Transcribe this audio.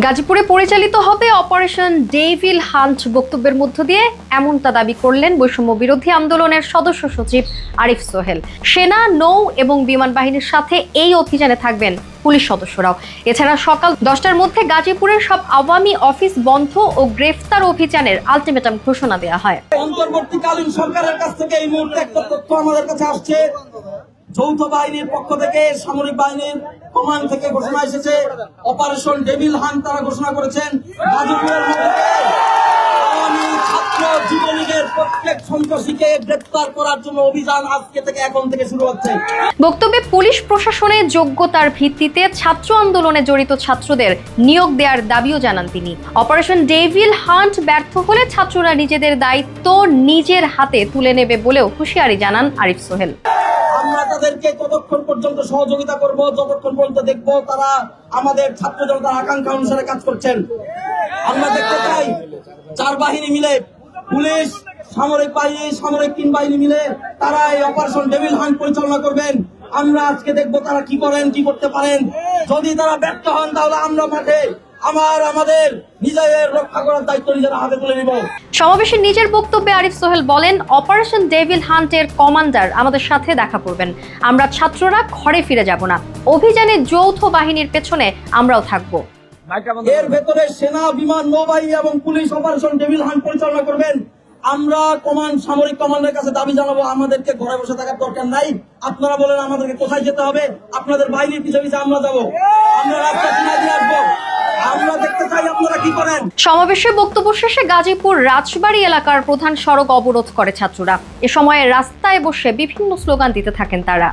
গাজীপুরে পরিচালিত হবে অপারেশন ডেভিল হান্ট বক্তব্যের মধ্য দিয়ে এমনটা দাবি করলেন বৈষম্য বিরোধী আন্দোলনের সদস্য সচিব আরিফ সোহেল। সেনা, নৌ এবং বিমান বাহিনীর সাথে এই অভিযানে থাকবেন পুলিশ সদস্যরাও। এছাড়া সকাল 10টার মধ্যে গাজীপুরের সব আওয়ামী অফিস বন্ধ ও গ্রেফতার অভিযানের আলটিমেটাম ঘোষণা দেওয়া হয়। অন্তর্বর্তীকালীন সরকারের কাছ থেকে এই মুহূর্তে একটা তথ্য আমাদের কাছে আসছে। যৌথ বাহিনীর পক্ষ থেকে, সামরিক বাহিনীর কমান্ড থেকে ঘোষণা এসেছে, অপারেশন ডেভিল হান্ট তারা ঘোষণা করেছেন। গাজীপুরের মধ্যে আওয়ামী ছাত্র যুবলীগের প্রত্যেক সন্ত্রাসীকে গ্রেফতার করার জন্য অভিযান আজকে থেকে এখন থেকে শুরু হচ্ছে। বক্তব্যে পুলিশ প্রশাসনে যোগ্যতার ভিত্তিতে ছাত্র আন্দোলনে জড়িত ছাত্রদের নিয়োগ দেওয়ার দাবিও জানান তিনি। অপারেশন ডেভিল হান্ট ব্যর্থ হলে ছাত্ররা নিজেদের দায়িত্ব নিজের হাতে তুলে নেবে বলেও হুঁশিয়ারি জানান আরিফ সোহেল। আমরা তাদেরকে ততক্ষণ পর্যন্ত সহযোগিতা করব যতক্ষণ পর্যন্ত দেখব তারা আমাদের ছাত্র জনতার আকাঙ্ক্ষা অনুসারে কাজ করছেন। আমরা দেখতে চাই চার বাহিনী মিলে, পুলিশ, সামরিক বাহিনী, সামরিক তিন বাহিনী মিলে তারা এই অপারেশন ডেভিল হান্ট পরিচালনা করবেন। আমরা আজকে দেখব তারা কি করেন, কি করতে পারেন। যদি তারা ব্যর্থ হন তাহলে আমরা মাঠে আমাদের নিজেদের রক্ষা করার দায়িত্ব নিজেরা হাতে তুলে নিব। সমাবেশে নিজের বক্তব্যে আরিফ সোহেল বলেন, অপারেশন ডেভিল হান্টের কমান্ডার আমাদের সাথে দেখা করবেন। আমরা ছাত্ররা ঘরে ফিরে যাব না। অভিযানে যৌথ বাহিনীর পেছনে আমরাও থাকবো। এর ভেতরে সেনা, বিমান, নৌবাহিনী এবং পুলিশ অপারেশন ডেভিল হান্ট পরিচালনা করবেন। আমরা সামরিক কমান্ডের কাছে দাবি জানাবো, আমাদেরকে ঘরে বসে থাকার দরকার নাই। আপনারা বলেন আমাদেরকে কোথায় যেতে হবে, আপনাদের বাহিনীর পিছে পিছে আমরা যাবো, আমরা রাস্তা চিনাই দিয়ে আসবো। আমরা দেখতে চাই আপনারা কি করেন। সমাবেশে বক্তব্য শেষে গাজীপুর রাজবাড়ী এলাকার প্রধান সড়ক অবরোধ করে ছাত্ররা। এ সময় রাস্তায় বসে বিভিন্ন স্লোগান দিতে থাকেন তারা।